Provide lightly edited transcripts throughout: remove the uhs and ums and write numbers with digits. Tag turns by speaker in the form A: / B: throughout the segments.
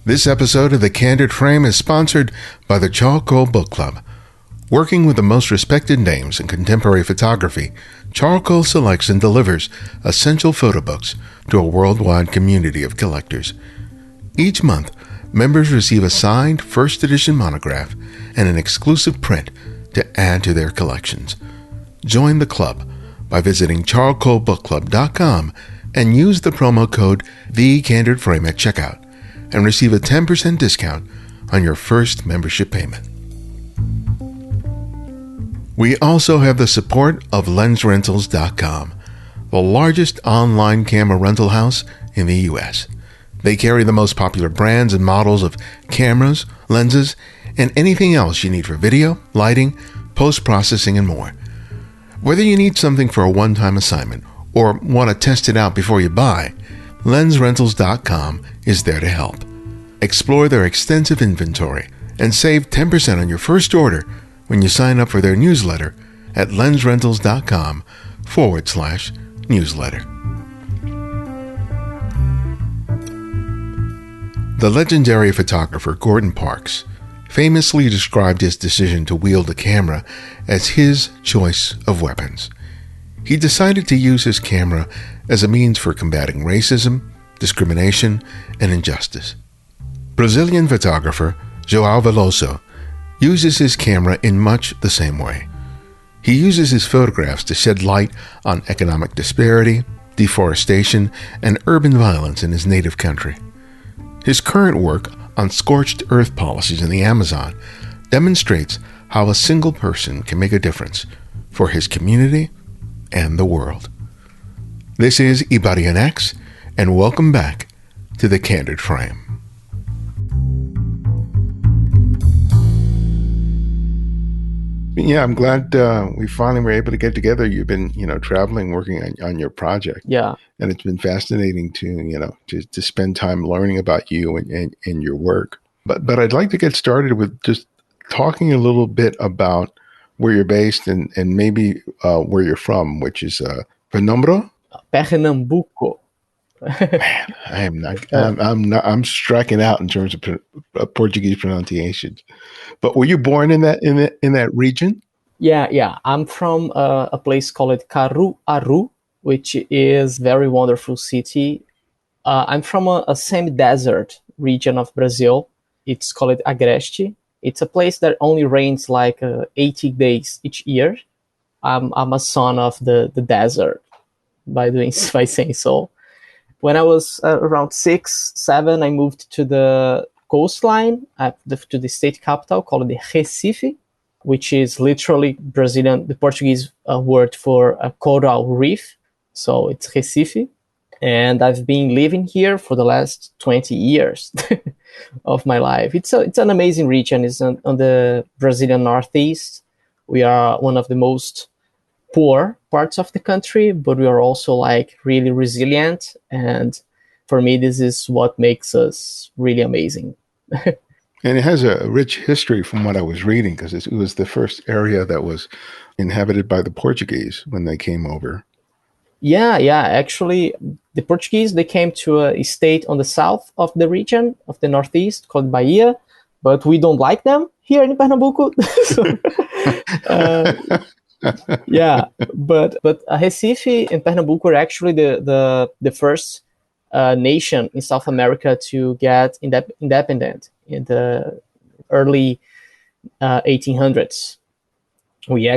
A: This episode of The Candid Frame is sponsored by the Joäo Book Club. Working with the most respected names in contemporary photography, Joäo selects and delivers essential photo books to a worldwide community of collectors. Each month, members receive a signed first edition monograph and an exclusive print to add to their collections. Join the club by visiting joaobookclub.com and use the promo code TheCandidFrame at checkout and receive a 10% discount on your first membership payment. We also have the support of LensRentals.com, the largest online camera rental house in the U.S. They carry the most popular brands and models of cameras, lenses, and anything else you need for video, lighting, post-processing, and more. Whether you need something for a one-time assignment or want to test it out before you buy, LensRentals.com is there to help. Explore their extensive inventory and save 10% on your first order when you sign up for their newsletter at LensRentals.com/newsletter. The legendary photographer Gordon Parks famously described his decision to wield a camera as his choice of weapons. He decided to use his camera as a means for combating racism, discrimination, and injustice. Brazilian photographer João Velozo uses his camera in much the same way. He uses his photographs to shed light on economic disparity, deforestation, and urban violence in his native country. His current work on Scorched Earth policies in the Amazon demonstrates how a single person can make a difference for his community and the world. This is Ibarionex, and welcome back to The Candid Frame. Yeah, I'm glad we finally were able to get together. You've been, traveling, working on your project.
B: Yeah.
A: And it's been fascinating to spend time learning about you and your work. But I'd like to get started with just talking a little bit about where you're based and maybe where you're from, which is Pernambuco. Man, I'm striking out in terms of Portuguese pronunciation. But were you born in that region?
B: Yeah. I'm from a place called Caruaru, which is very wonderful city. I'm from a semi-desert region of Brazil. It's called Agreste. It's a place that only rains like 80 days each year. I'm a son of the desert by saying so. When I was around 6, 7, I moved to the coastline, to the state capital called the Recife, which is literally Brazilian, the Portuguese word for a coral reef. So it's Recife. And I've been living here for the last 20 years of my life. It's an amazing region. It's on the Brazilian Northeast. We are one of the most poor parts of the country, but we are also like really resilient. And for me, this is what makes us really amazing.
A: And it has a rich history from what I was reading, because it was the first area that was inhabited by the Portuguese when they came over.
B: Yeah. Actually, the Portuguese, they came to a state on the south of the region, of the Northeast, called Bahia, but we don't like them here in Pernambuco. Yeah, but Recife and Pernambuco are actually the first nation in South America to get independent in the early 1800s. We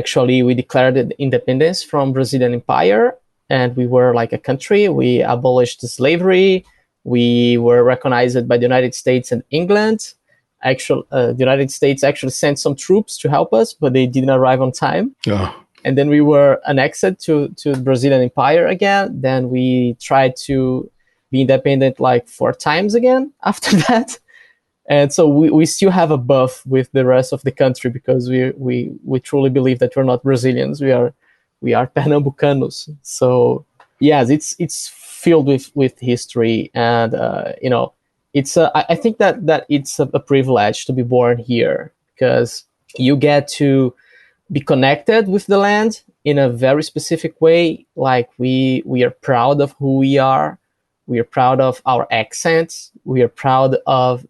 B: declared independence from Brazilian Empire, and we were like a country. We abolished slavery. We were recognized by the United States and England. The United States actually sent some troops to help us, but they didn't arrive on time.
A: Oh.
B: And then we were annexed to the Brazilian Empire again. Then we tried to be independent like 4 times again after that. And so we still have a buff with the rest of the country, because we truly believe that we're not Brazilians. We are Pernambucanos. So yes, it's filled with history, and it's I think that it's a privilege to be born here, because you get to be connected with the land in a very specific way. Like we are proud of who we are. We are proud of our accents. We are proud of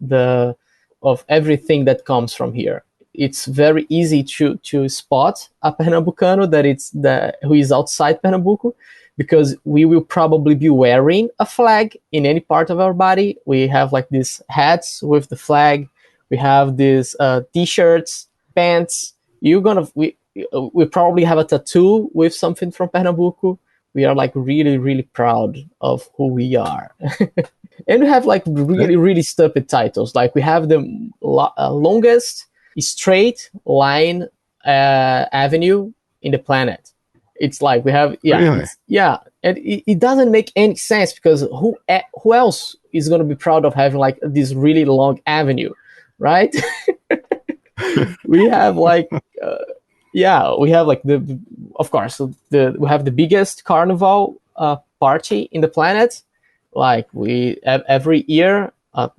B: everything that comes from here. It's very easy to spot a Pernambucano who is outside Pernambuco, because we will probably be wearing a flag in any part of our body. We have like these hats with the flag. We have these t-shirts, pants. We probably have a tattoo with something from Pernambuco. We are like really, really proud of who we are. And we have like really, really stupid titles. Like we have the longest straight line avenue in the planet. It's like we have,
A: Really?
B: and it doesn't make any sense, because who else is going to be proud of having like this really long avenue, right? We have like, we have like of course, we have the biggest carnival party in the planet. Like every year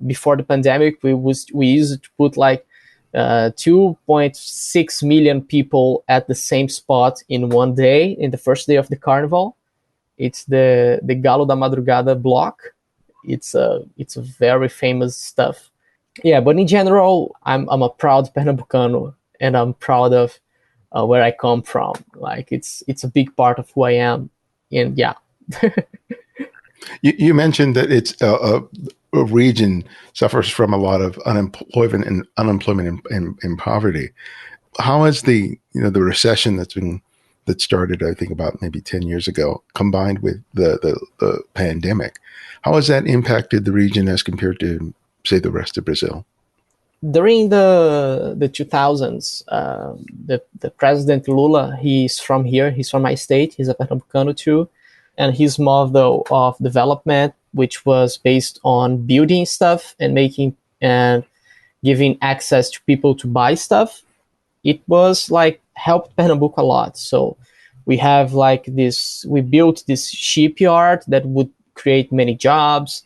B: before the pandemic, we used to put like 2.6 million people at the same spot in one day, in the first day of the carnival. It's the Galo da Madrugada block. It's a very famous stuff. Yeah, but in general, I'm a proud Pernambucano, and I'm proud of where I come from. Like it's a big part of who I am, and yeah.
A: You mentioned that it's a region suffers from a lot of unemployment and poverty. How has the recession that started, I think, about maybe 10 years ago, combined with the pandemic, how has that impacted the region as compared to, say, the rest of Brazil?
B: During the 2000s, the President Lula, he's from here. He's from my state. He's a Pernambucano too. And his model of development, which was based on building stuff and giving access to people to buy stuff, it was like helped Pernambuco a lot. So we have like we built this shipyard that would create many jobs.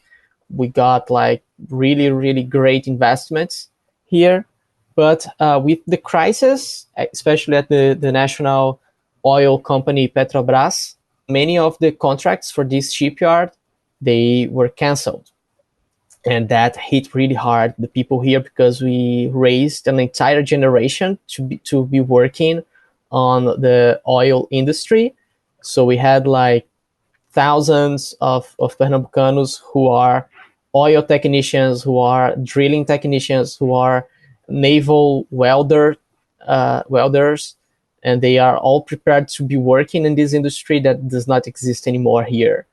B: We got like really, really great investments here. But with the crisis, especially at the national oil company Petrobras, many of the contracts for this shipyard, they were canceled. And that hit really hard the people here, because we raised an entire generation to be working on the oil industry. So we had like thousands of Pernambucanos who are oil technicians, who are drilling technicians, who are naval welders, and they are all prepared to be working in this industry that does not exist anymore here.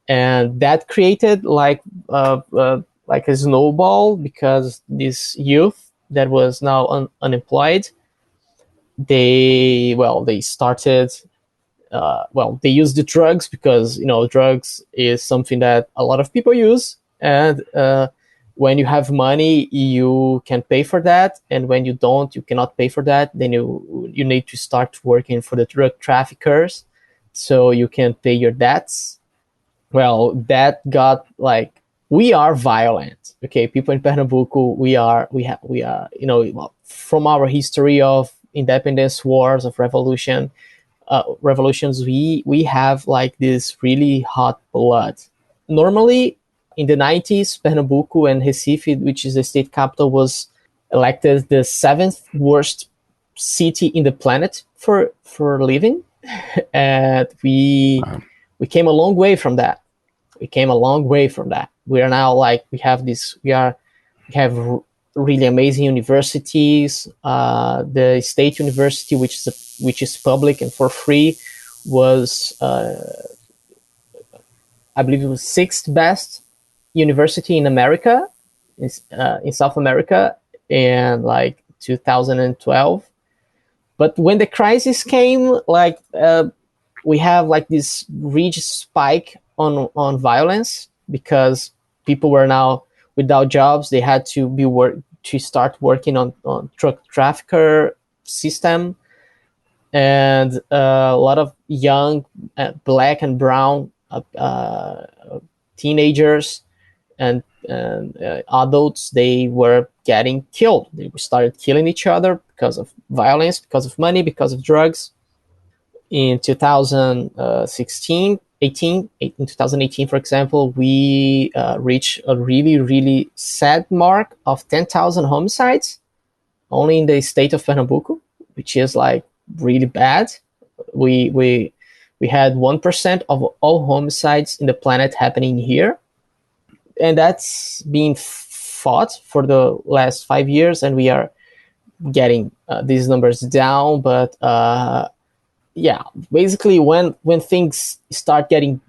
B: And that created like a snowball, because this youth that was now unemployed, they started, they used the drugs, because drugs is something that a lot of people use, and when you have money, you can pay for that, and when you don't, you cannot pay for that. Then you need to start working for the drug traffickers, so you can pay your debts. Well, that got like, we are violent. Okay, people in Pernambuco, we are from our history of independence wars, of revolutions, we have like this really hot blood. Normally, in the 90s, Pernambuco and Recife, which is the state capital, was elected the 7th worst city in the planet for living. And we came a long way from that. We are now like, we have really amazing universities. The state university, which is public and for free, was I believe it was 6th best university in America, in South America, in like 2012. But when the crisis came, like we have like this huge spike on violence, because people were now without jobs. They had to start working on truck trafficker system, and a lot of young black and brown teenagers and adults, they were getting killed. They started killing each other because of violence, because of money, because of drugs. In 2016, in 2018, for example, we reached a really, really sad mark of 10,000 homicides only in the state of Pernambuco, which is like really bad. We had 1% of all homicides in the planet happening here, and that's being fought for the last 5 years, and we are getting these numbers down. But yeah, basically when things start getting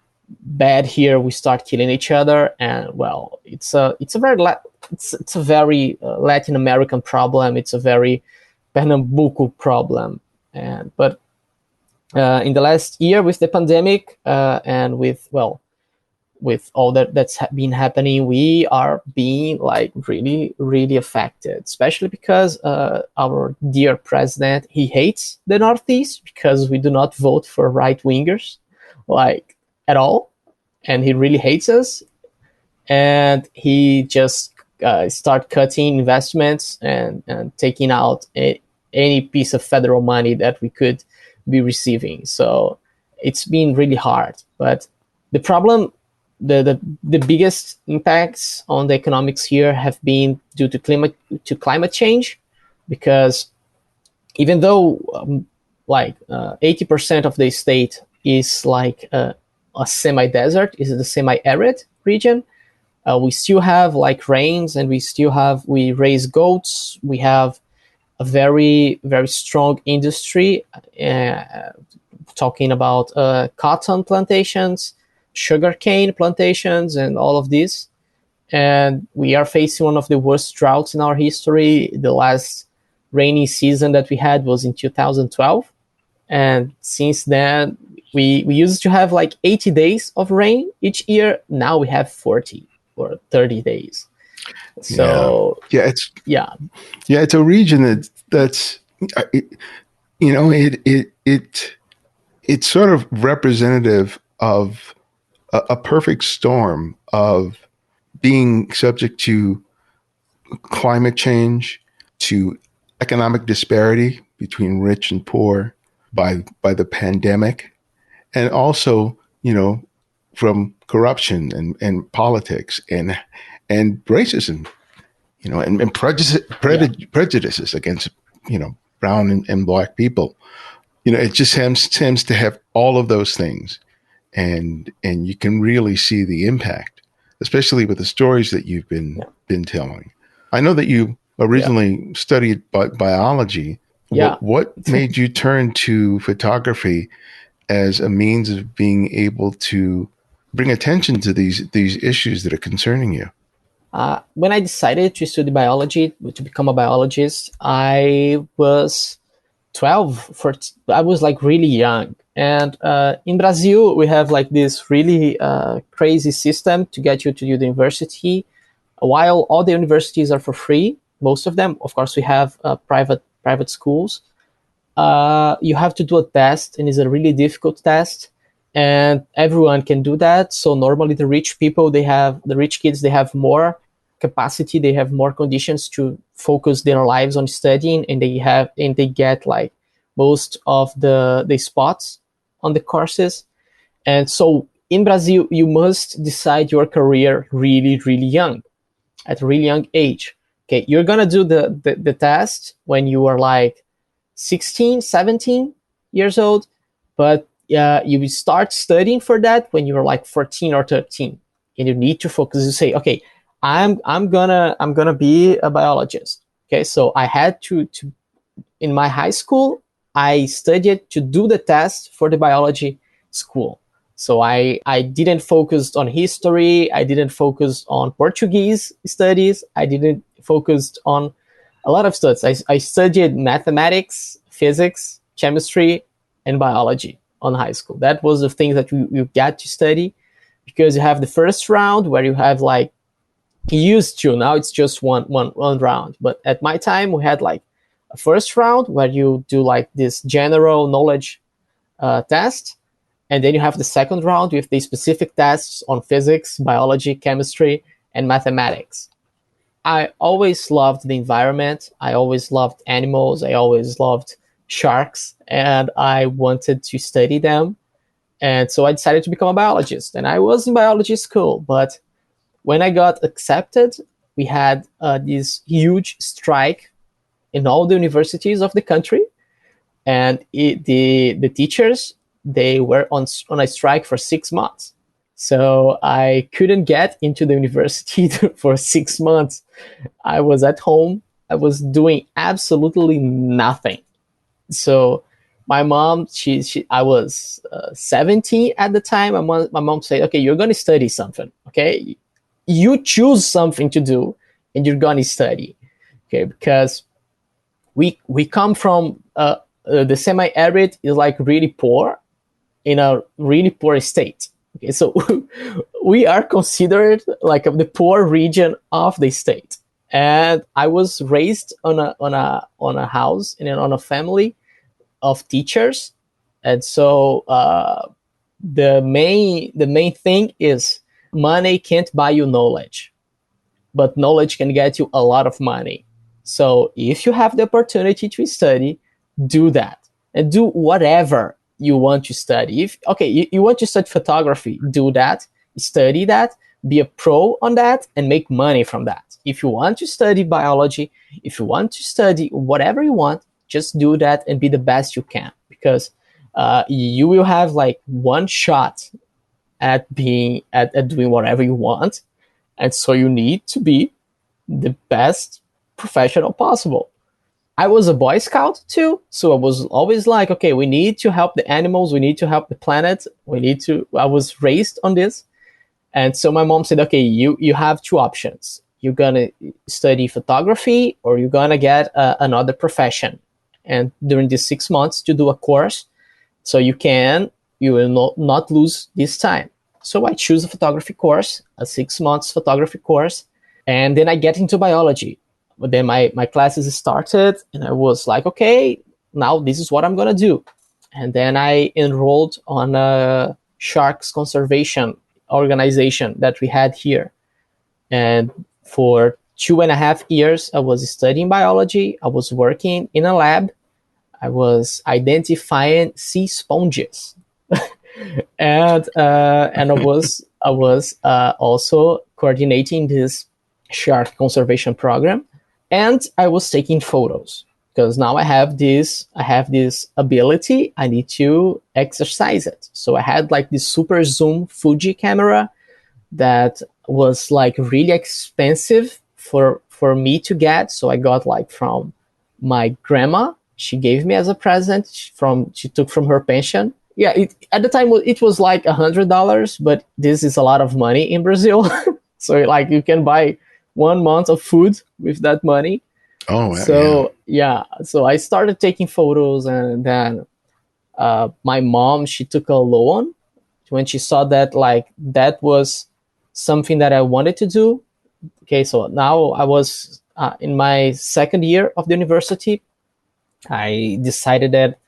B: bad here, we start killing each other, and well, it's a very Latin American problem. It's a very Pernambuco problem, and but in the last year with the pandemic and with all that's been happening, we are being like really, really affected, especially because our dear president, he hates the Northeast because we do not vote for right wingers, like at all. And he really hates us. And he just start cutting investments and taking out any piece of federal money that we could be receiving. So it's been really hard. But the problem, the biggest impacts on the economics here have been due to climate change, because even though 80% of the state is like a semi-desert, is the semi-arid region, we still have like rains, and we raise goats. We have a very, very strong industry, talking about cotton plantations, sugarcane plantations, and all of this. And we are facing one of the worst droughts in our history. The last rainy season that we had was in 2012. And since then, we used to have like 80 days of rain each year. Now we have 40 or 30 days. So
A: it's a region that's it's sort of representative of a perfect storm of being subject to climate change, to economic disparity between rich and poor by the pandemic, and also, from corruption and politics and racism, and prejudices against, brown and black people. It just tends to have all of those things. And you can really see the impact, especially with the stories that you've been telling. I know that you originally studied biology.
B: Yeah.
A: What made you turn to photography as a means of being able to bring attention to these issues that are concerning you?
B: When I decided to study biology, to become a biologist, I was 12. I was like really young. And in Brazil, we have like this really crazy system to get you to the university. While all the universities are for free, most of them, of course, we have private schools. You have to do a test, and it's a really difficult test. And everyone can do that. So normally the rich kids, they have more capacity, they have more conditions to focus their lives on studying, and they get like most of the spots on the courses. And so in Brazil, you must decide your career really, really young, at a really young age. Okay, you're gonna do the test when you are like 16, 17 years old, but you will start studying for that when you're like 14 or 13, and you need to focus. You say, okay, I'm gonna be a biologist. Okay, so I had to in my high school, I studied to do the test for the biology school. So I didn't focus on history. I didn't focus on Portuguese studies. I didn't focus on a lot of studies. I studied mathematics, physics, chemistry, and biology on high school. That was the thing that you got to study, because you have the first round where you have like, used to, now it's just one round. But at my time, we had like a first round where you do like this general knowledge test. And then you have the second round with the specific tests on physics, biology, chemistry, and mathematics. I always loved the environment. I always loved animals. I always loved sharks, and I wanted to study them. And so I decided to become a biologist. And I was in biology school, but when I got accepted, we had this huge strike in all the universities of the country. And the teachers, they were on a strike for 6 months. So I couldn't get into the university for 6 months. I was at home. I was doing absolutely nothing. So my mom, I was 17 at the time. My mom said, okay, you're going to study something. Okay. You choose something to do and you're going to study. Okay. Because we come from the semi-arid is like really poor, in a really poor state. Okay, so we are considered like the poor region of the state. And I was raised on a house and on a family of teachers. And so the main thing is money can't buy you knowledge, but knowledge can get you a lot of money. So if you have the opportunity to study, do that and do whatever you want to study. If you want to study photography, do that, study that, be a pro on that, and make money from that. If you want to study biology, if you want to study whatever you want, just do that and be the best you can, because you will have like one shot at doing whatever you want, and so you need to be the best professional possible. I was a Boy Scout too, so I was always like, okay, we need to help the animals, we need to help the planet, I was raised on this. And so my mom said, okay, you have two options. You're gonna study photography or you're gonna get another profession. And during these 6 months to do a course, so you will not lose this time. So I choose a photography course, a 6 months photography course, and then I get into biology. But then my classes started and I was like, okay, now this is what I'm going to do. And then I enrolled on a sharks conservation organization that we had here. And for 2.5 years, I was studying biology. I was working in a lab. I was identifying sea sponges. and I was also coordinating this shark conservation program. And I was taking photos because now I have this ability. I need to exercise it. So I had like this super zoom Fuji camera that was like really expensive for me to get. So I got like from my grandma. She gave me as a present she took from her pension. Yeah, at the time it was like $100, but this is a lot of money in Brazil. So like you can buy 1 month of food with that money.
A: Oh,
B: so yeah. So I started taking photos, and then my mom, she took a loan when she saw that like that was something that I wanted to do. Okay, so now I was in my second year of the university. I decided that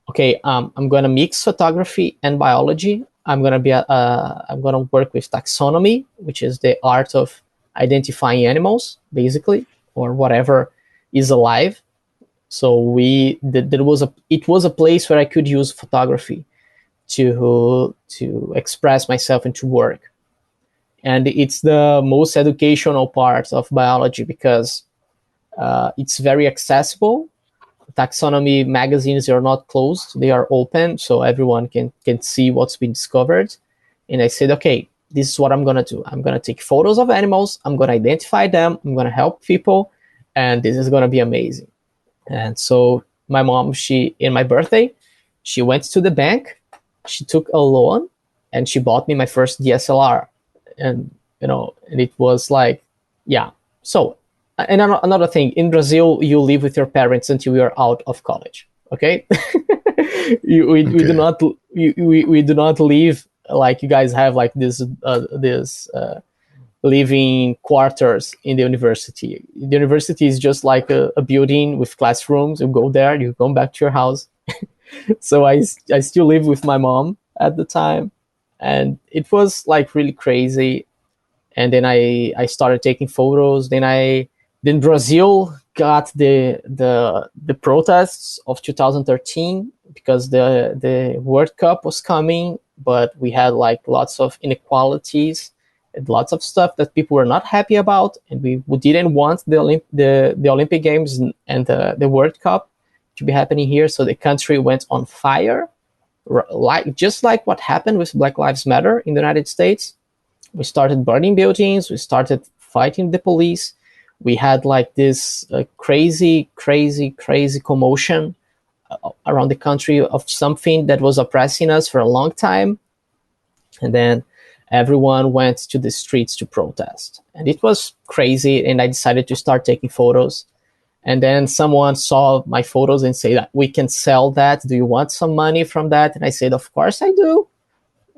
B: okay, I'm gonna mix photography and biology. I'm gonna work with taxonomy, which is the art of identifying animals, basically, or whatever is alive. So it was a place where I could use photography to express myself and to work. And it's the most educational part of biology because it's very accessible. Taxonomy magazines are not closed, they are open, so everyone can see what's been discovered. And I said, okay, this is what I'm going to do. I'm going to take photos of animals, I'm going to identify them, I'm going to help people, and this is going to be amazing. And so my mom, in my birthday, she went to the bank, she took a loan, and she bought me my first DSLR. And and it was like, yeah. So, and another thing, in Brazil, you live with your parents until you are out of college. Okay, we do not live like you guys have like this living quarters in the university. The university is just like a building with classrooms. You go there, you come back to your house. So I still live with my mom at the time, and it was like really crazy. And then I started taking photos. Then Brazil got the protests of 2013 because the World Cup was coming, but we had like lots of inequalities and lots of stuff that people were not happy about, and we didn't want the Olympic Games and the World Cup to be happening here. So the country went on fire, just like what happened with Black Lives Matter in the United States. We started burning buildings. We started fighting the police. We had like this crazy commotion around the country of something that was oppressing us for a long time. And then everyone went to the streets to protest. And it was crazy. And I decided to start taking photos. And then someone saw my photos and said, that we can sell that. Do you want some money from that? And I said, of course I do.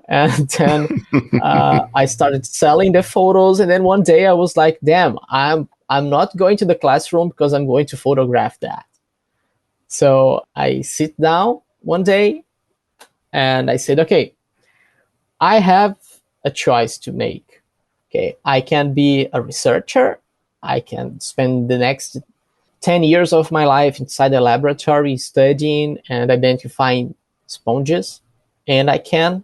B: And then I started selling the photos. And then one day I was like, damn, I'm not going to the classroom because I'm going to photograph that. So I sit down one day and I said, okay, I have a choice to make. Okay, I can be a researcher. I can spend the next 10 years of my life inside a laboratory studying and identifying sponges. And I can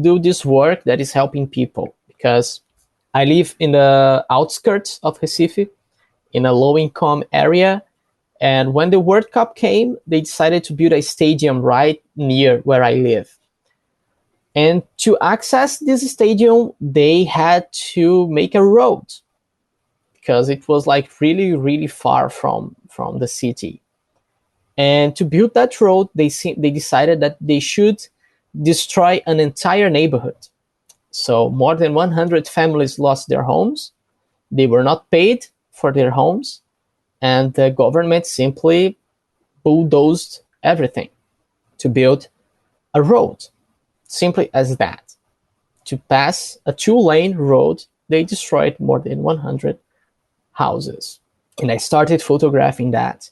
B: do this work that is helping people, because I live in the outskirts of Recife, in a low-income area. And when the World Cup came, they decided to build a stadium right near where I live. And to access this stadium, they had to make a road, because it was like really far from the city. And to build that road, they decided that they should destroy an entire neighborhood. So more than 100 families lost their homes. They were not paid for their homes. And the government simply bulldozed everything to build a road. Simply as that. To pass a 2-lane road, they destroyed more than 100 houses. And I started photographing that.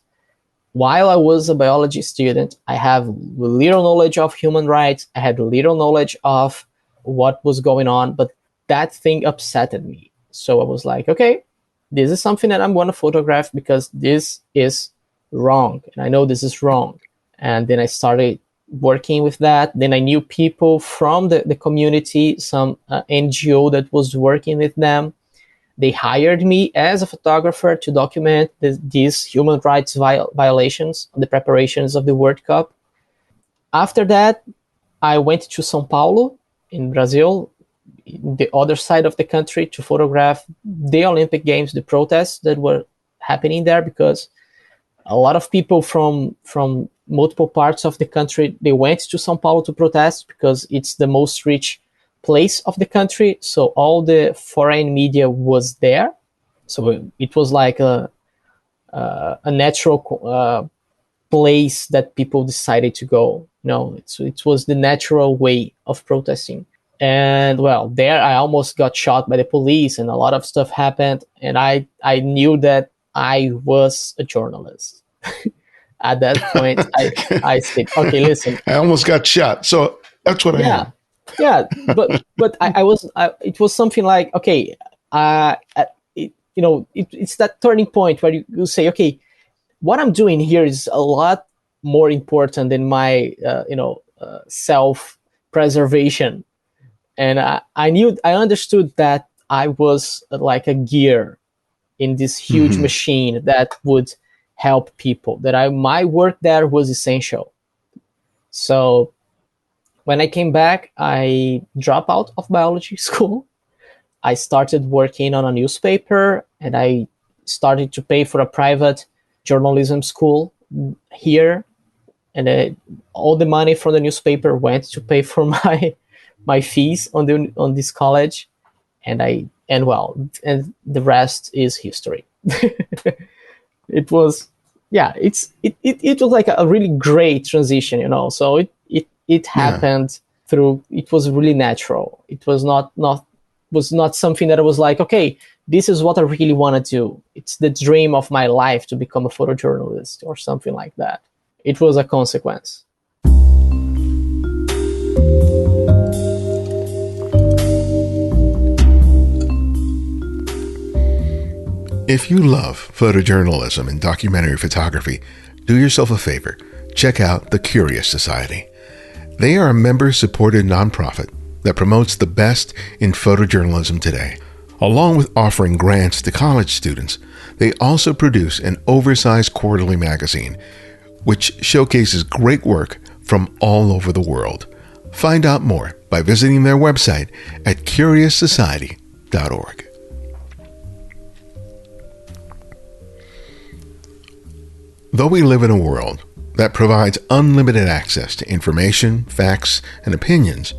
B: While I was a biology student, I have little knowledge of human rights. I had little knowledge of what was going on, but that thing upsetted me. So I was like, okay, this is something that I'm going to photograph because this is wrong. And I know this is wrong. And then I started working with that. Then I knew people from the community, some NGO that was working with them. They hired me as a photographer to document these human rights violations, the preparations of the World Cup. After that, I went to São Paulo in Brazil, the other side of the country, to photograph the Olympic Games, the protests that were happening there, because a lot of people from multiple parts of the country, they went to São Paulo to protest because it's the most rich place of the country. So all the foreign media was there. So it was like a natural place that people decided to go. It was the natural way of protesting. And well, there I almost got shot by the police and a lot of stuff happened. And I knew that I was a journalist. At that point, I said, okay, listen.
A: I almost got shot. So that's what I am.
B: Yeah, but it was something like, okay, it's that turning point where you say, okay, what I'm doing here is a lot more important than my self-preservation. And I understood that I was like a gear in this huge machine that would help people, that my work there was essential. So when I came back, I dropped out of biology school. I started working on a newspaper, and I started to pay for a private journalism school here. And all the money from the newspaper went to pay for my fees on this college. And the rest is history. It was like a really great transition, So it happened through. It was really natural. It was not something that I was like, okay, this is what I really want to do. It's the dream of my life to become a photojournalist or something like that. It was a consequence.
A: If you love photojournalism and documentary photography, do yourself a favor. Check out the Curious Society. They are a member-supported nonprofit that promotes the best in photojournalism today. Along with offering grants to college students, they also produce an oversized quarterly magazine, which showcases great work from all over the world. Find out more by visiting their website at curioussociety.org. Though we live in a world that provides unlimited access to information, facts, and opinions,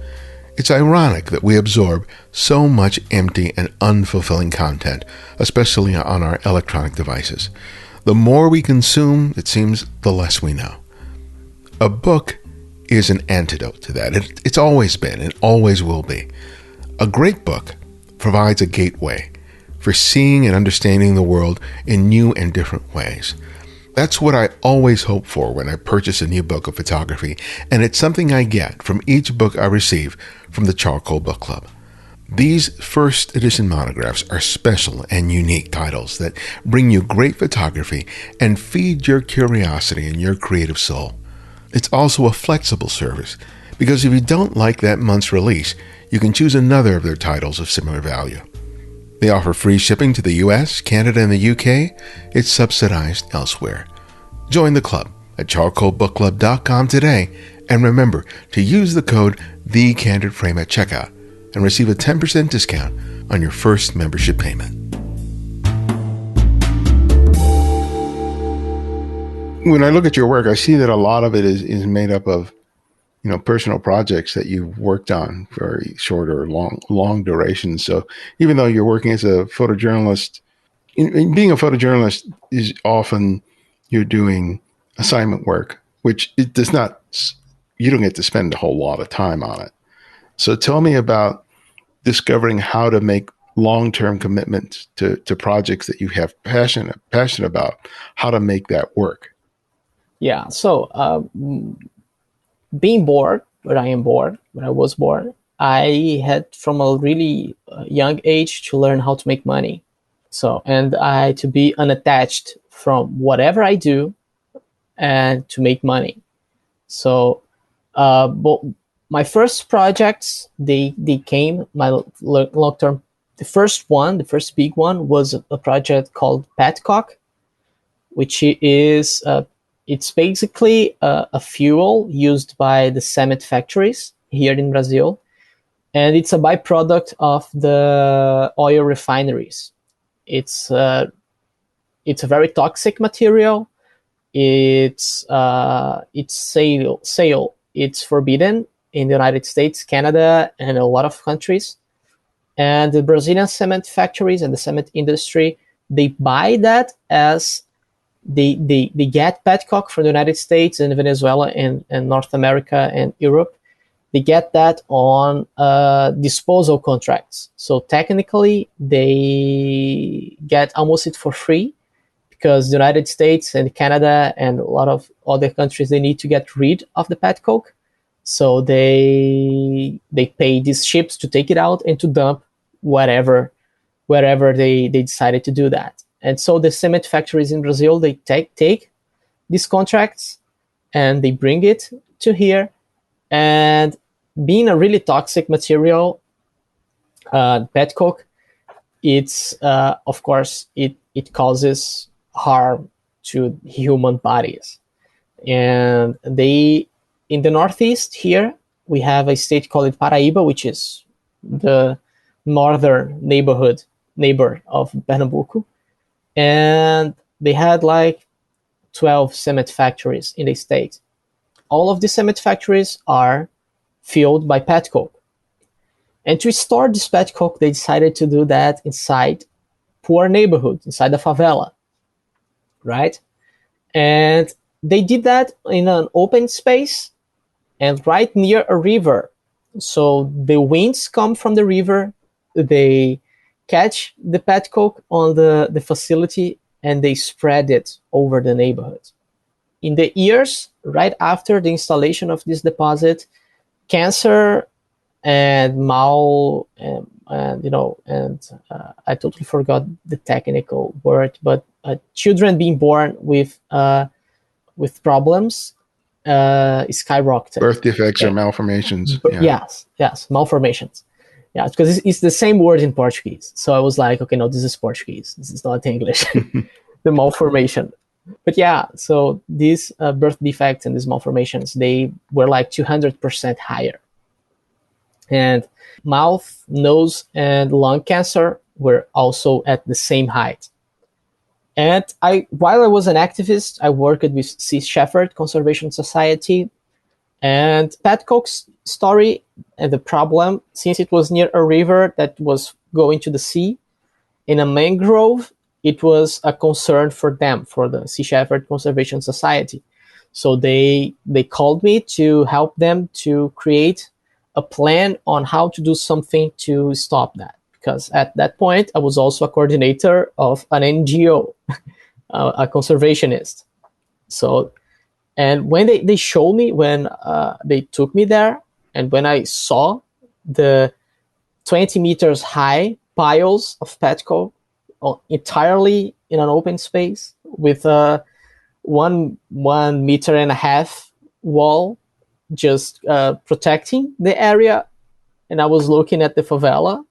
A: it's ironic that we absorb so much empty and unfulfilling content, especially on our electronic devices. The more we consume, it seems, the less we know. A book is an antidote to that. It's always been and always will be. A great book provides a gateway for seeing and understanding the world in new and different ways. That's what I always hope for when I purchase a new book of photography, and it's something I get from each book I receive from the Charcoal Book Club. These first edition monographs are special and unique titles that bring you great photography and feed your curiosity and your creative soul. It's also a flexible service, because if you don't like that month's release, you can choose another of their titles of similar value. They offer free shipping to the US, Canada, and the UK. It's subsidized elsewhere. Join the club at charcoalbookclub.com today, and remember to use the code TheCandidFrame at checkout and receive a 10% discount on your first membership payment. When I look at your work, I see that a lot of it is made up of personal projects that you've worked on for short or long duration. So even though you're working as a photojournalist, in being a photojournalist is often you're doing assignment work, which it does not, you don't get to spend a whole lot of time on it. So tell me about discovering how to make long-term commitments to projects that you have passionate about, how to make that work.
B: Yeah. So, being bored, when I was bored, I had from a really young age to learn how to make money. So, and to be unattached from whatever I do and to make money. So, but my first projects, they came, my long-term, the first big one was a project called Petcock, which is, it's basically a fuel used by the cement factories here in Brazil, and it's a byproduct of the oil refineries. It's a very toxic material. It's sale. It's forbidden in the United States, Canada, and a lot of countries. And the Brazilian cement factories and the cement industry, they buy that as they get petcock from the United States and Venezuela and North America and Europe. They get that on disposal contracts. So technically, they get almost it for free, because the United States and Canada and a lot of other countries, they need to get rid of the petcoke. So they pay these ships to take it out and to dump wherever they decided to do that. And so the cement factories in Brazil, they take these contracts and they bring it to here. And being a really toxic material, petcoke, it's of course it causes harm to human bodies. And in the Northeast here, we have a state called Paraíba, which is the northern neighbor of Pernambuco. And they had like 12 cement factories in the state. All of the cement factories are fueled by petcoke. And to store this petcoke, they decided to do that inside poor neighborhood, inside the favela, right? And they did that in an open space and right near a river. So the winds come from the river, they catch the petcoke on the facility, and they spread it over the neighborhood. In the years right after the installation of this deposit, cancer and I totally forgot the technical word, but children being born with problems skyrocketed.
A: Birth defects or malformations.
B: Yeah. Yes, malformations. Yeah, because it's the same word in Portuguese. So I was like, okay, no, this is Portuguese. This is not English. The malformation. But yeah, so these birth defects and these malformations, they were like 200% higher. And mouth, nose, and lung cancer were also at the same height. And while I was an activist, I worked with Sea Shepherd Conservation Society. And Petcock's story and the problem, since it was near a river that was going to the sea, in a mangrove, it was a concern for them, for the Sea Shepherd Conservation Society. So they called me to help them to create a plan on how to do something to stop that. Because at that point, I was also a coordinator of an NGO, a conservationist. So, and when they showed me, when they took me there, and when I saw the 20 meters high piles of petcock entirely in an open space with a 1.5 meter wall just protecting the area, and I was looking at the favela,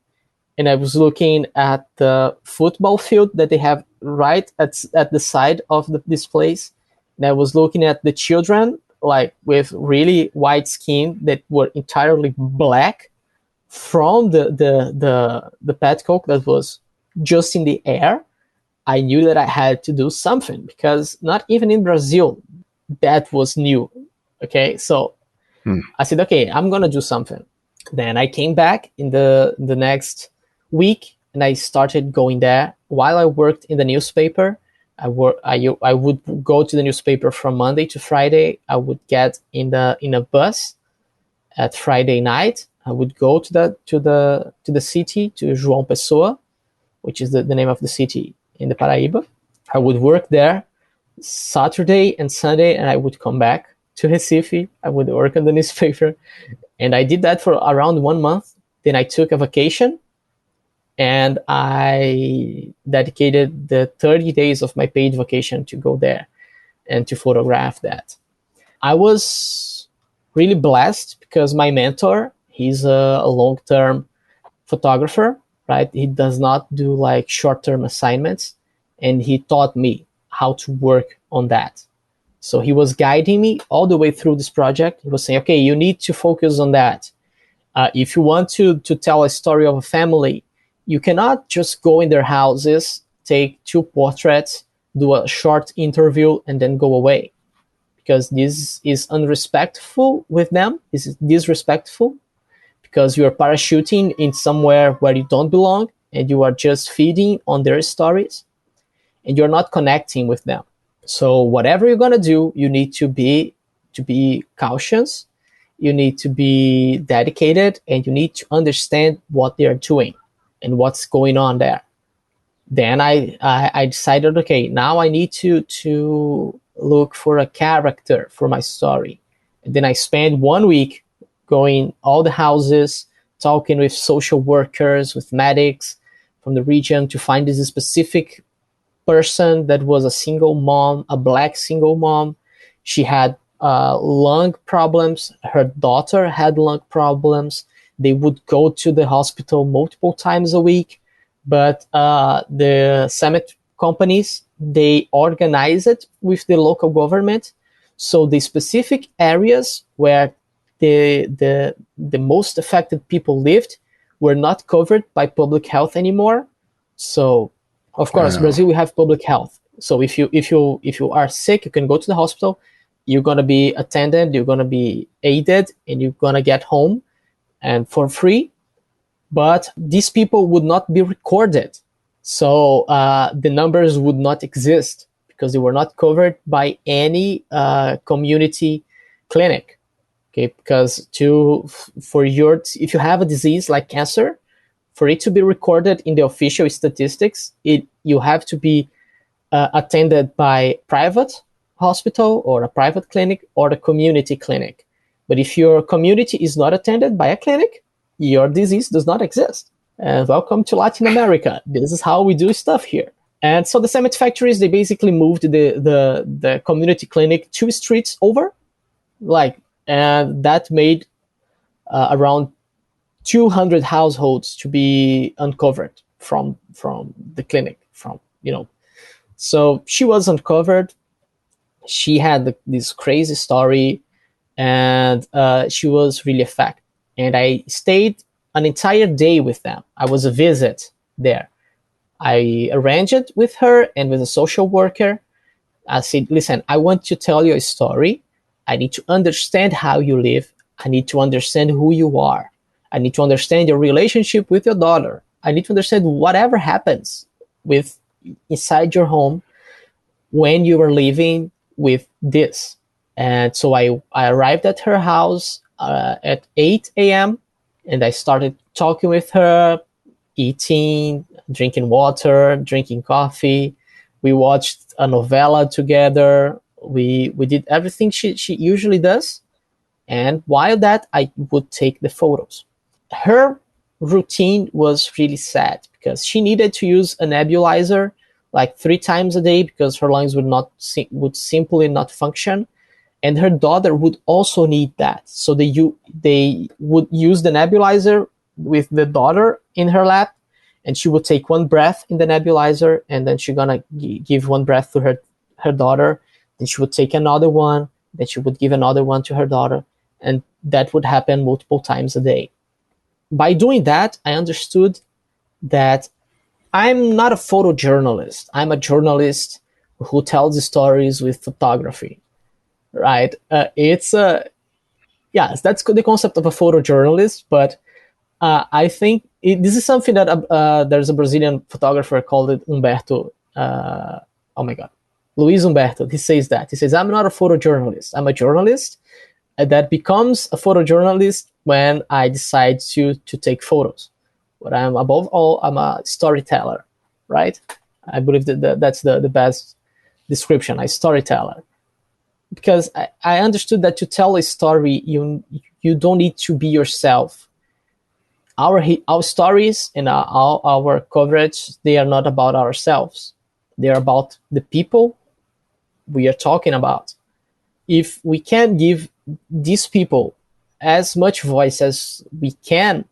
B: and I was looking at the football field that they have right at the side of this place, and I was looking at the children like with really white skin that were entirely black from the petcock that was just in the air. I knew that I had to do something, because not even in Brazil that was new. Okay, so I said, okay, I'm gonna do something. Then I came back in the next week, and I started going there. While I worked in the newspaper, I would go to the newspaper from Monday to Friday. I would get in a bus at Friday night. I would go to the city, to João Pessoa, which is the name of the city in the Paraíba. I would work there Saturday and Sunday, and I would come back to Recife. I would work on the newspaper, and I did that for around 1 month. Then I took a vacation, and I dedicated the 30 days of my paid vacation to go there and to photograph that. I was really blessed because my mentor, he's a long-term photographer, right? He does not do like short-term assignments, and he taught me how to work on that. So he was guiding me all the way through this project. He was saying, okay, you need to focus on that. If you want to tell a story of a family, you cannot just go in their houses, take 2 portraits, do a short interview, and then go away. Because this is unrespectful with them. This is disrespectful, because you are parachuting in somewhere where you don't belong, and you are just feeding on their stories, and you're not connecting with them. So whatever you're gonna do, you need to be cautious, you need to be dedicated, and you need to understand what they are doing and what's going on there. Then I decided, okay, now I need to look for a character for my story. And then I spent 1 week going all the houses, talking with social workers, with medics from the region to find this specific person that was a single mom, a black single mom. She had lung problems. Her daughter had lung problems. They would go to the hospital multiple times a week, but the cement companies, they organize it with the local government. So the specific areas where the most affected people lived were not covered by public health anymore. So, of course, Brazil, we have public health. So if you are sick, you can go to the hospital. You're gonna be attended. You're gonna be aided, and you're gonna get home, and for free. But these people would not be recorded. So the numbers would not exist because they were not covered by any community clinic. Okay, because if you have a disease like cancer, for it to be recorded in the official statistics, you have to be attended by private hospital or a private clinic or the community clinic. But if your community is not attended by a clinic, your disease does not exist. And welcome to Latin America. This is how we do stuff here. And so the cement factories, they basically moved the community clinic 2 streets over. And that made around 200 households to be uncovered from the clinic, so she was uncovered. She had this crazy story, and she was really affected. And I stayed an entire day with them. I was a visit there. I arranged it with her and with a social worker. I said, listen, I want to tell you a story. I need to understand how you live. I need to understand who you are. I need to understand your relationship with your daughter. I need to understand whatever happens with inside your home when you are living with this. And so I arrived at her house at 8 a.m. and I started talking with her, eating, drinking water, drinking coffee. We watched a novella together. We did everything she usually does. And while that, I would take the photos. Her routine was really sad because she needed to use a nebulizer like 3 times a day because her lungs would simply not function, and her daughter would also need that. So they would use the nebulizer with the daughter in her lap, and she would take one breath in the nebulizer, and then she's gonna give one breath to her daughter. Then she would take another one. Then she would give another one to her daughter, and that would happen multiple times a day. By doing that, I understood that I'm not a photojournalist. I'm a journalist who tells stories with photography, right? Yes, that's the concept of a photojournalist, but I think this is something that there's a Brazilian photographer called Humberto. Oh my God, Luis Humberto. He says that. He says, I'm not a photojournalist. I'm a journalist that becomes a photojournalist when I decide to take photos. But I'm above all, I'm a storyteller, right? I believe that's the best description, a storyteller. Because I understood that to tell a story, you don't need to be yourself. Our stories and our coverage, they are not about ourselves. They are about the people we are talking about. If we can give these people as much voice as we can,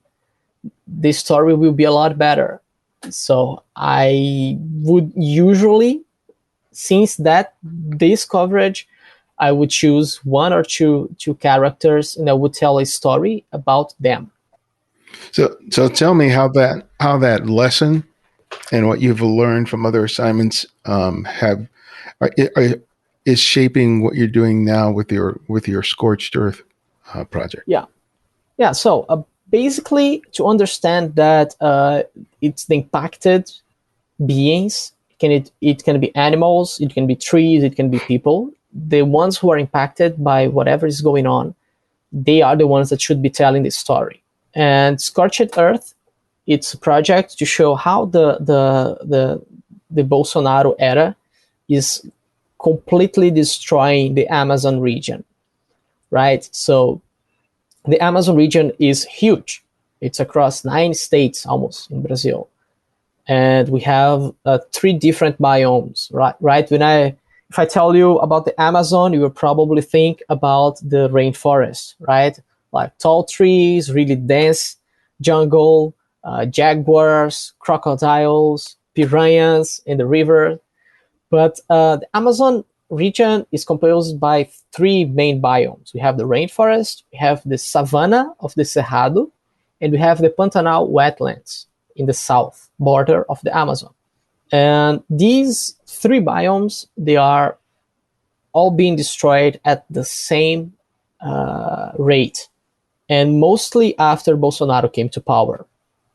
B: the story will be a lot better. So I would usually, since this coverage, I would choose one or two characters, and I would tell a story about them.
A: So tell me how that lesson and what you've learned from other assignments is shaping what you're doing now with your Scorched Earth project.
B: Yeah. So basically, to understand that it's the impacted beings. It can be animals, it can be trees, it can be people. The ones who are impacted by whatever is going on, they are the ones that should be telling the story. And Scorched Earth, it's a project to show how the Bolsonaro era is completely destroying the Amazon region, right? So the Amazon region is huge. It's across 9 states almost in Brazil. And we have 3 different biomes, right? If I tell you about the Amazon, you will probably think about the rainforest, right? Like tall trees, really dense jungle, jaguars, crocodiles, piranhas in the river. But the Amazon region is composed by 3 main biomes. We have the rainforest, we have the savanna of the Cerrado, and we have the Pantanal wetlands in the south border of the Amazon. And these 3 biomes, they are all being destroyed at the same rate, and mostly after Bolsonaro came to power.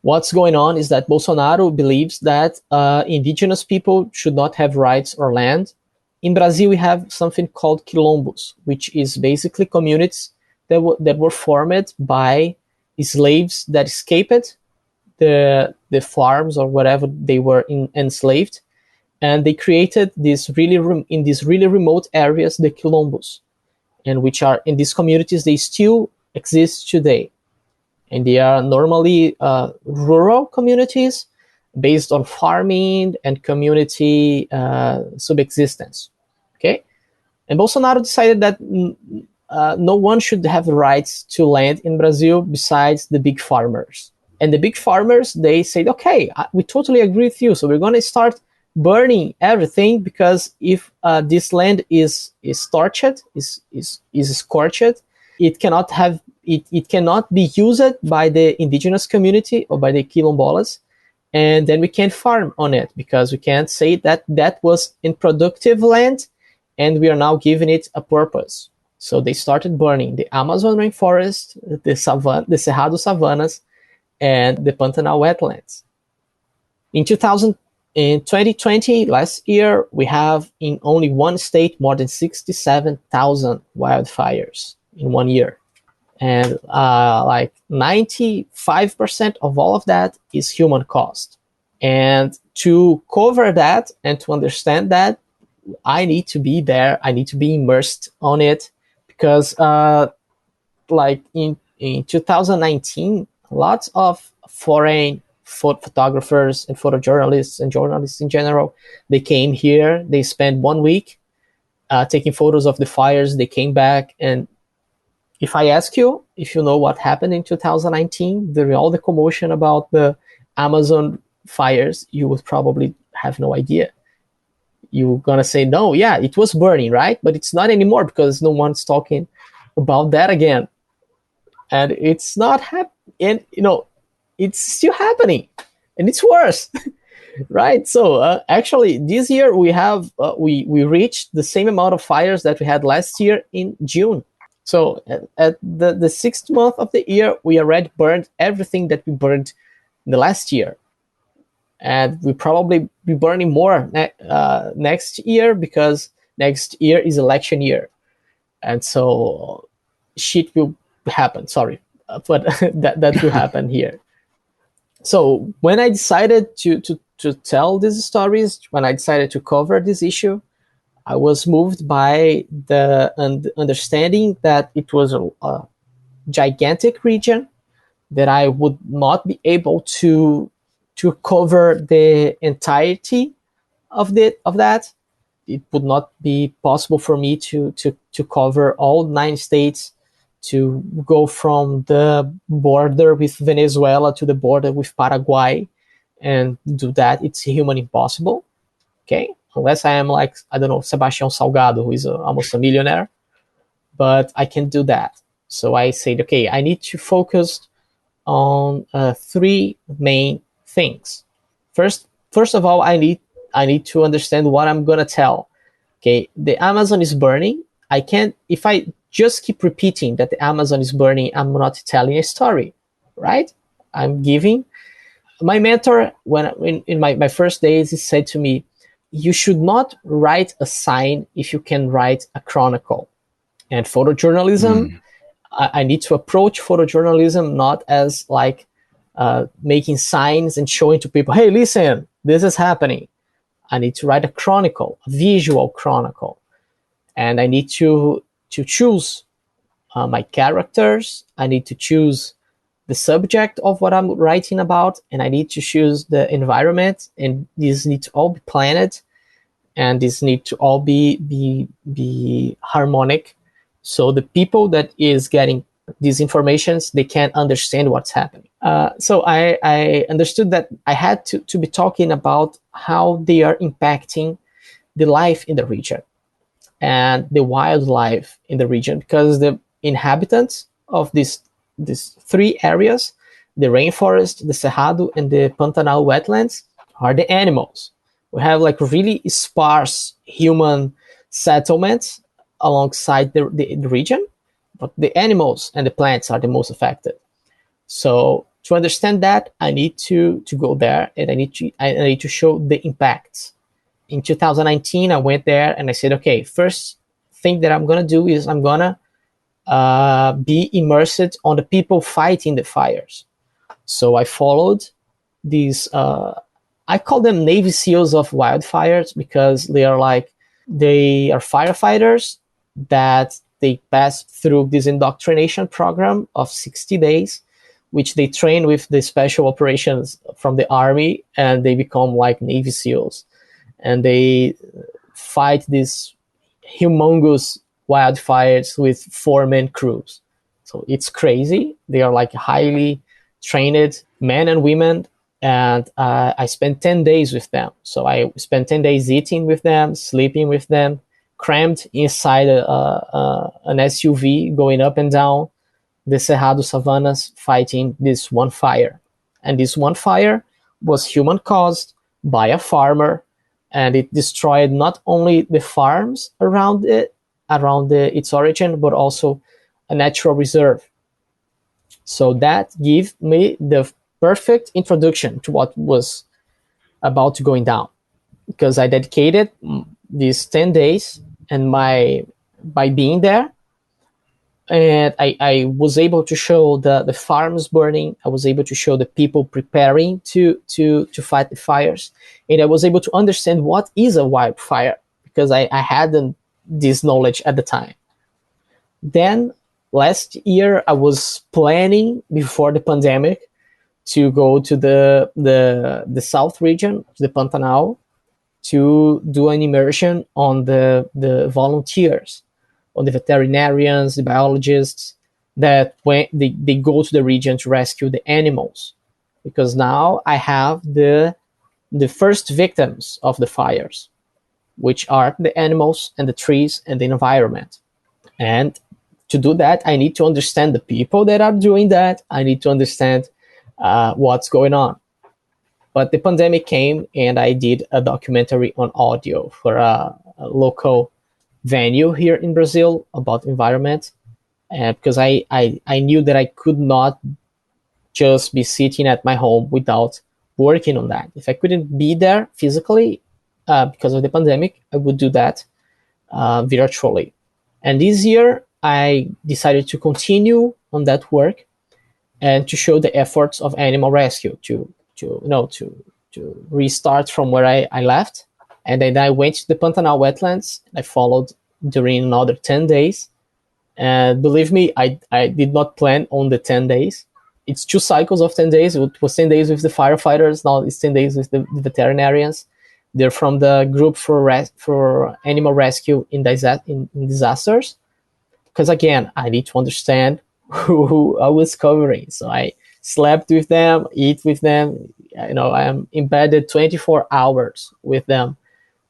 B: What's going on is that Bolsonaro believes that indigenous people should not have rights or land. In Brazil, we have something called quilombos, which is basically communities that were formed by slaves that escaped the farms or whatever they were enslaved, and they created in these really remote areas the quilombos, and which are in these communities, they still exist today, and they are normally rural communities based on farming and community subsistence. Okay, and Bolsonaro decided that no one should have the rights to land in Brazil besides the big farmers. And the big farmers, they said, okay, we totally agree with you. So we're going to start burning everything, because if this land is scorched, it cannot have it cannot be used by the indigenous community or by the quilombolas, and then we can't farm on it, because we can't say that that was unproductive land and we are now giving it a purpose. So they started burning the Amazon rainforest, the Cerrado savannas, and the Pantanal wetlands. In 2020, last year, we have in only one state more than 67,000 wildfires in 1 year. And like 95% of all of that is human caused. And to cover that and to understand that, I need to be there. I need to be immersed on it, because like in 2019, lots of foreign photographers and photojournalists and journalists in general, they came here. They spent 1 week taking photos of the fires. They came back, and if I ask you if you know what happened in 2019, during all the commotion about the Amazon fires, you would probably have no idea. You're gonna say, no, yeah, it was burning, right? But it's not anymore, because no one's talking about that again. And it's not and it's still happening, and it's worse. Right? So actually, this year we have we reached the same amount of fires that we had last year in June. So at the 6th month of the year, we already burned everything that we burned in the last year. And we'll probably be burning more next year, because next year is election year. And so shit will happen, sorry. But that will happen here. So when I decided to tell these stories, when I decided to cover this issue, I was moved by the understanding that it was a gigantic region, that I would not be able to cover the entirety of that. It would not be possible for me to cover all 9 states, to go from the border with Venezuela to the border with Paraguay and do that. It's human impossible. Okay, unless I am like, I don't know, Sebastião Salgado, who is almost a millionaire, but I can do that. So I said, okay, I need to focus on 3 main things. First of all, I need to understand what I'm gonna tell. Okay, the Amazon is burning. I can't, if I just keep repeating that the Amazon is burning, I'm not telling a story, right? I'm giving. My mentor, when in my first days, he said to me, you should not write a sign if you can write a chronicle. And photojournalism, I need to approach photojournalism not as like making signs and showing to people, hey, listen, this is happening. I need to write a chronicle, a visual chronicle. And I need to choose my characters. I need to choose the subject of what I'm writing about, and I need to choose the environment, and these need to all be planned, and these need to all be harmonic. So the people that is getting these informations, they can't understand what's happening. So I understood that I had to be talking about how they are impacting the life in the region and the wildlife in the region, because the inhabitants of these 3 areas, the rainforest, the Cerrado, and the Pantanal wetlands, are the animals. We have like really sparse human settlements alongside the region, but the animals and the plants are the most affected. So to understand that, I need to go there, and I need to show the impacts. In 2019, I went there and I said, okay, first thing that I'm gonna do is I'm gonna be immersed on the people fighting the fires. So I followed these, I call them Navy SEALs of wildfires, because they are firefighters that they pass through this indoctrination program of 60 days, which they train with the special operations from the army, and they become like Navy SEALs. And they fight these humongous wildfires with 4-man crews. So it's crazy. They are like highly trained men and women. And I spent 10 days with them. So I spent 10 days eating with them, sleeping with them, crammed inside an SUV, going up and down the Cerrado savannas, fighting this one fire. And this one fire was human caused by a farmer, and it destroyed not only the farms around its origin, but also a natural reserve. So that gave me the perfect introduction to what was about to going down, because I dedicated these 10 days and by being there, and I was able to show the farms burning. I was able to show the people preparing to fight the fires, and I was able to understand what is a wildfire, because I hadn't this knowledge at the time. Then last year I was planning, before the pandemic, to go to the south region, to the Pantanal, to do an immersion on the volunteers, on the veterinarians, the biologists, that when they go to the region to rescue the animals. Because now I have the first victims of the fires, which are the animals and the trees and the environment. And to do that, I need to understand the people that are doing that. I need to understand what's going on. But the pandemic came, and I did a documentary on audio for a local venue here in Brazil about environment, because I knew that I could not just be sitting at my home without working on that. If I couldn't be there physically because of the pandemic, I would do that virtually. And this year, I decided to continue on that work and to show the efforts of animal rescue, to restart from where I left. And then I went to the Pantanal wetlands. I followed during another 10 days. And believe me, I did not plan on the 10 days. It's 2 cycles of 10 days. It was 10 days with the firefighters. Now it's 10 days with the veterinarians. They're from the group for animal rescue in disasters. Because again, I need to understand who I was covering. So I slept with them, eat with them. I am embedded 24 hours with them,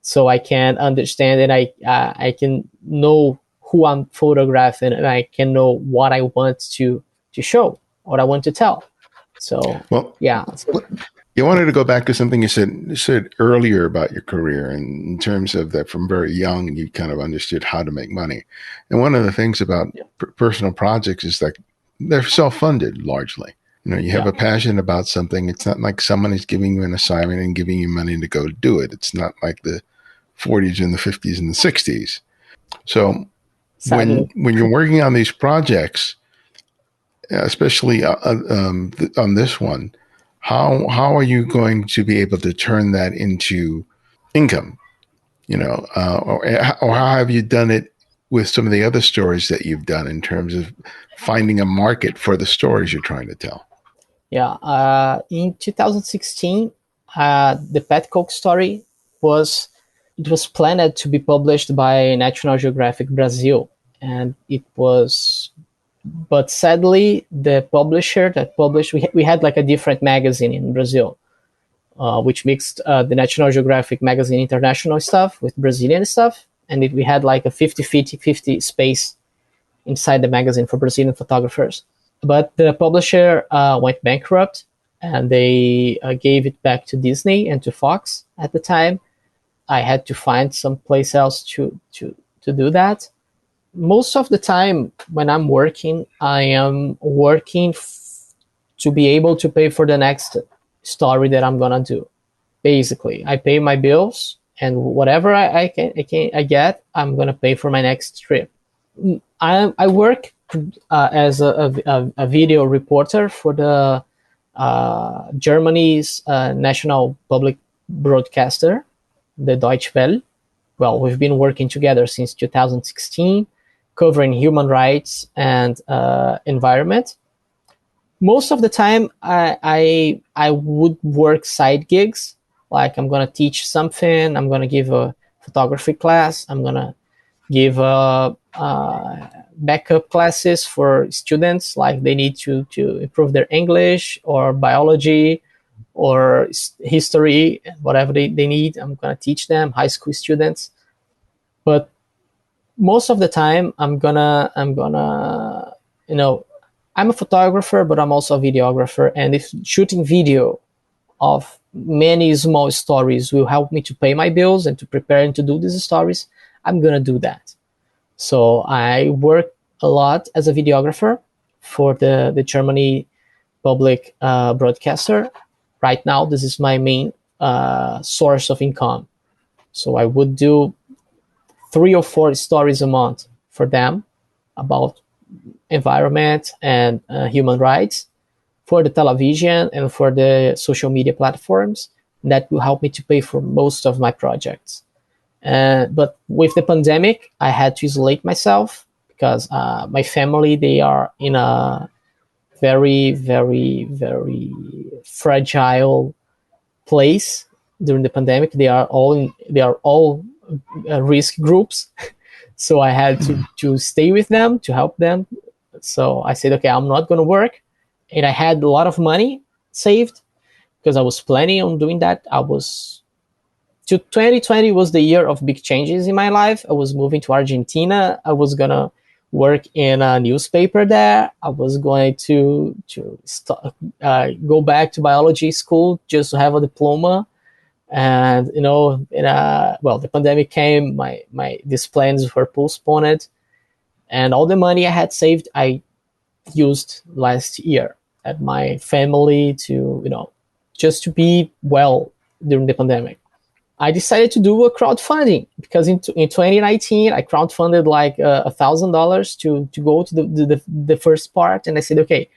B: so I can understand, and I can know who I'm photographing, and I can know what I want to show, what I want to tell. So, yeah.
A: You wanted to go back to something you said earlier about your career, and in terms of that from very young, you kind of understood how to make money. And one of the things about personal projects is that they're self-funded largely. You have a passion about something. It's not like someone is giving you an assignment and giving you money to go do it. It's not like the 40s and the 50s and the 60s. So when you're working on these projects, especially on this one, how are you going to be able to turn that into income? Or how have you done it with some of the other stories that you've done in terms of finding a market for the stories you're trying to tell?
B: Yeah. In 2016, the Pet Coke story was planned to be published by National Geographic Brazil, and but sadly, the publisher that published, we had like a different magazine in Brazil, which mixed the National Geographic magazine international stuff with Brazilian stuff, and we had like a 50-50 space inside the magazine for Brazilian photographers. But the publisher went bankrupt, and they gave it back to Disney and to Fox at the time. I had to find some place else to do that. Most of the time when I'm working, I am working to be able to pay for the next story that I'm gonna do. Basically, I pay my bills, and whatever I get, I'm gonna pay for my next trip. I work as a video reporter for the Germany's national public broadcaster, the Deutsche Welle. Well, we've been working together since 2016, covering human rights and environment. Most of the time, I would work side gigs, like I'm gonna teach something, I'm gonna give a photography class, I'm gonna give backup classes for students, like they need to improve their English or biology or history, whatever they need. I'm going to teach them, high school students. But most of the time I'm gonna I'm a photographer, but I'm also a videographer, and if shooting video of many small stories will help me to pay my bills and to prepare and to do these stories, I'm gonna do that. So I work a lot as a videographer for the Germany public broadcaster. Right now, this is my main source of income. So I would do 3 or 4 stories a month for them about environment and human rights for the television and for the social media platforms. That will help me to pay for most of my projects. But with the pandemic, I had to isolate myself because my family, they are in a very, very, very fragile place during the pandemic. They are all risk groups. So I had to stay with them to help them. So I said, okay, I'm not going to work. And I had a lot of money saved because I was planning on doing that. 2020 was the year of big changes in my life. I was moving to Argentina. I was going to work in a newspaper there. I was going to go back to biology school just to have a diploma. And the pandemic came. These plans were postponed, and all the money I had saved, I used last year at my family to just to be well during the pandemic. I decided to do a crowdfunding because in 2019 I crowdfunded like $1,000 to go to the first part, and I said, okay,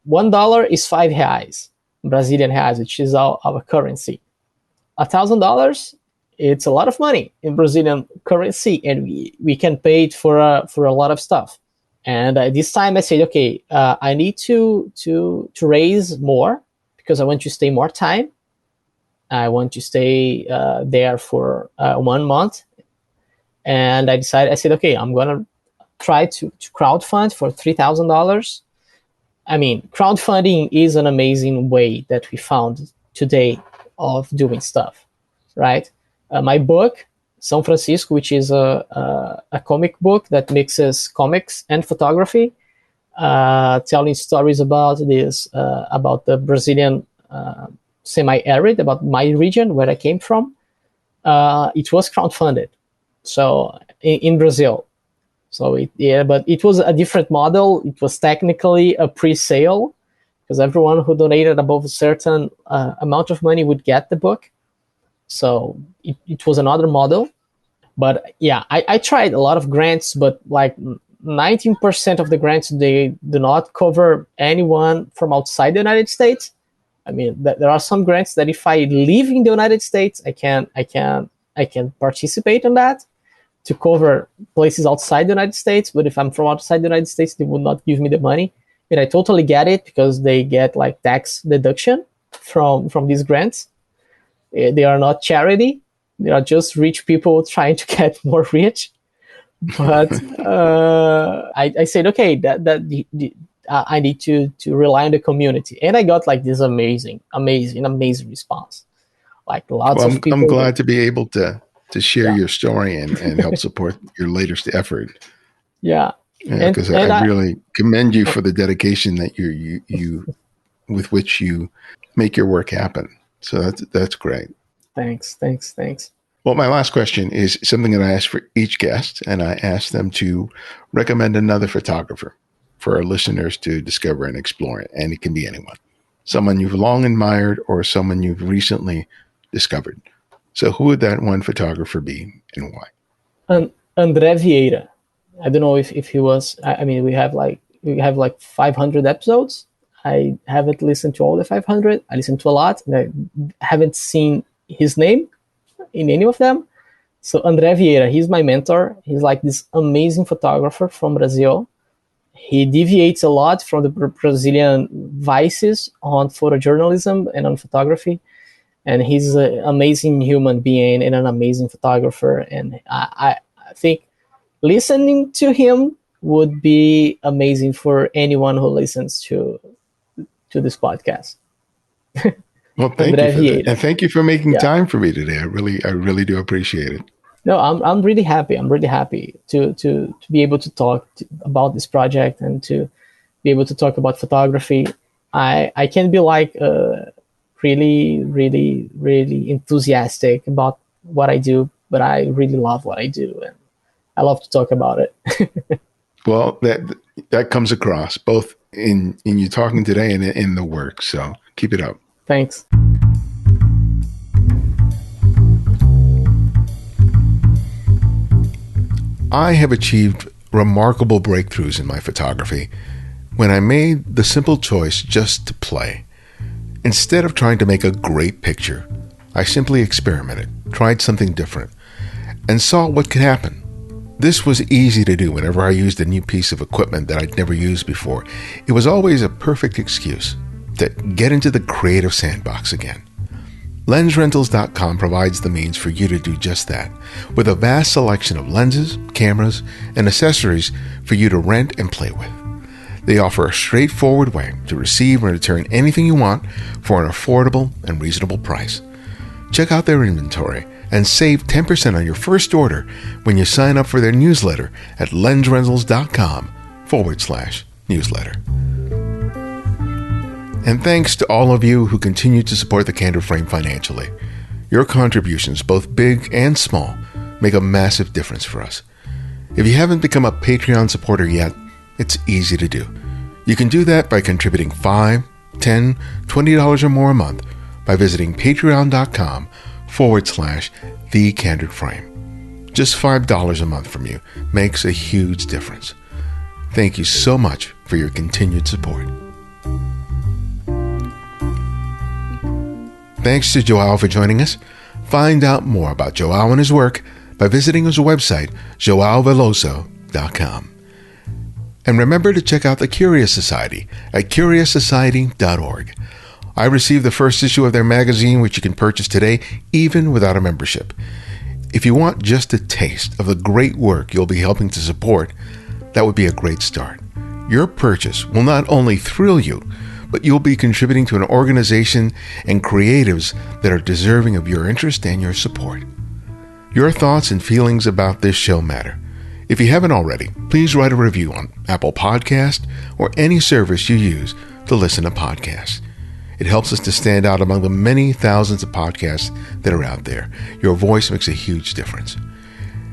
B: $1 is 5 reais, Brazilian reais, which is our currency. $1,000, it's a lot of money in Brazilian currency, and we can pay it for a lot of stuff. And this time I said, okay, I need to raise more because I want to stay more time. I want to stay there for 1 month. And I said, okay, I'm going to try to crowdfund for $3,000. I mean, crowdfunding is an amazing way that we found today of doing stuff, right? My book, São Francisco, which is a comic book that mixes comics and photography, telling stories about the Brazilian semi-arid, about my region where I came from. It was crowdfunded, so in Brazil. So but it was a different model. It was technically a pre-sale because everyone who donated above a certain amount of money would get the book. So it was another model. But yeah, I tried a lot of grants, but like 19% of the grants, they do not cover anyone from outside the United States. I mean, there are some grants that if I live in the United States, I can participate in that to cover places outside the United States. But if I'm from outside the United States, they would not give me the money. And I totally get it because they get like tax deduction from these grants. They are not charity. They are just rich people trying to get more rich. But I said, okay, I need to rely on the community. And I got like this amazing response. Like lots of people.
A: I'm glad to be able to share your story and help support your latest effort.
B: Yeah.
A: Because I really commend you for the dedication that you with which you make your work happen. So that's great.
B: Thanks.
A: Well, my last question is something that I ask for each guest, and I ask them to recommend another photographer for our listeners to discover and explore it. And it can be anyone, someone you've long admired or someone you've recently discovered. So who would that one photographer be and why?
B: André Vieira. I don't know if he was, I mean, we have like 500 episodes. I haven't listened to all the 500. I listened to a lot, and I haven't seen his name in any of them. So André Vieira, he's my mentor. He's like this amazing photographer from Brazil. He deviates a lot from the Brazilian vices on photojournalism and on photography. And he's an amazing human being and an amazing photographer. And I think listening to him would be amazing for anyone who listens to this podcast.
A: Well, thank you for that.
B: Vieira.
A: And thank you for making time for me today. I really do appreciate it.
B: No, I'm really happy. I'm really happy to be able to talk about this project and to be able to talk about photography. I can be like really, really, really enthusiastic about what I do, but I really love what I do, and I love to talk about it.
A: Well, that comes across both in you talking today and in the work. So keep it up.
B: Thanks.
A: I have achieved remarkable breakthroughs in my photography when I made the simple choice just to play. Instead of trying to make a great picture, I simply experimented, tried something different, and saw what could happen. This was easy to do whenever I used a new piece of equipment that I'd never used before. It was always a perfect excuse to get into the creative sandbox again. LensRentals.com provides the means for you to do just that, with a vast selection of lenses, cameras, and accessories for you to rent and play with. They offer a straightforward way to receive and return anything you want for an affordable and reasonable price. Check out their inventory and save 10% on your first order when you sign up for their newsletter at LensRentals.com/newsletter. And thanks to all of you who continue to support the Candid Frame financially. Your contributions, both big and small, make a massive difference for us. If you haven't become a Patreon supporter yet, it's easy to do. You can do that by contributing $5, $10, $20 or more a month by visiting patreon.com/thecandidframe. Just $5 a month from you makes a huge difference. Thank you so much for your continued support. Thanks to Joao for joining us. Find out more about Joao and his work by visiting his website, joaovelozo.com. And remember to check out the Curious Society at curioussociety.org. I received the first issue of their magazine, which you can purchase today, even without a membership. If you want just a taste of the great work you'll be helping to support, that would be a great start. Your purchase will not only thrill you, but you'll be contributing to an organization and creatives that are deserving of your interest and your support. Your thoughts and feelings about this show matter. If you haven't already, please write a review on Apple Podcast or any service you use to listen to podcasts. It helps us to stand out among the many thousands of podcasts that are out there. Your voice makes a huge difference.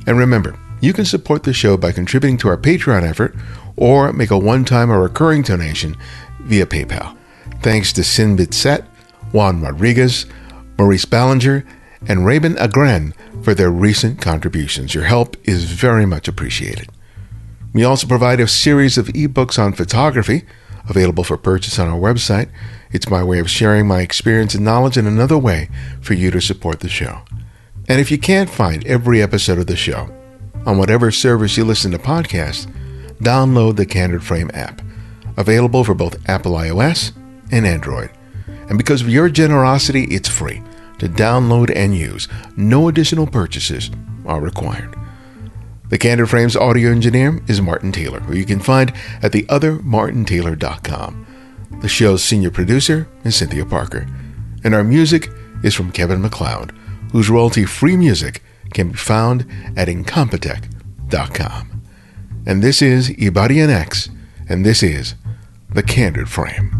A: And remember, you can support the show by contributing to our Patreon effort or make a one-time or recurring donation via PayPal. Thanks to Sinbit Set, Juan Rodriguez, Maurice Ballinger, and Rabin Agren for their recent contributions. Your help is very much appreciated. We also provide a series of ebooks on photography available for purchase on our website. It's my way of sharing my experience and knowledge and another way for you to support the show. And if you can't find every episode of the show on whatever service you listen to podcasts, download the Candid Frame app, available for both Apple iOS and Android. And because of your generosity, it's free to download and use. No additional purchases are required. The Candid Frame's audio engineer is Martin Taylor, who you can find at theothermartintaylor.com. The show's senior producer is Cynthia Parker. And our music is from Kevin MacLeod, whose royalty-free music can be found at incompetech.com. And this is Ibarionex, and this is The Candid Frame.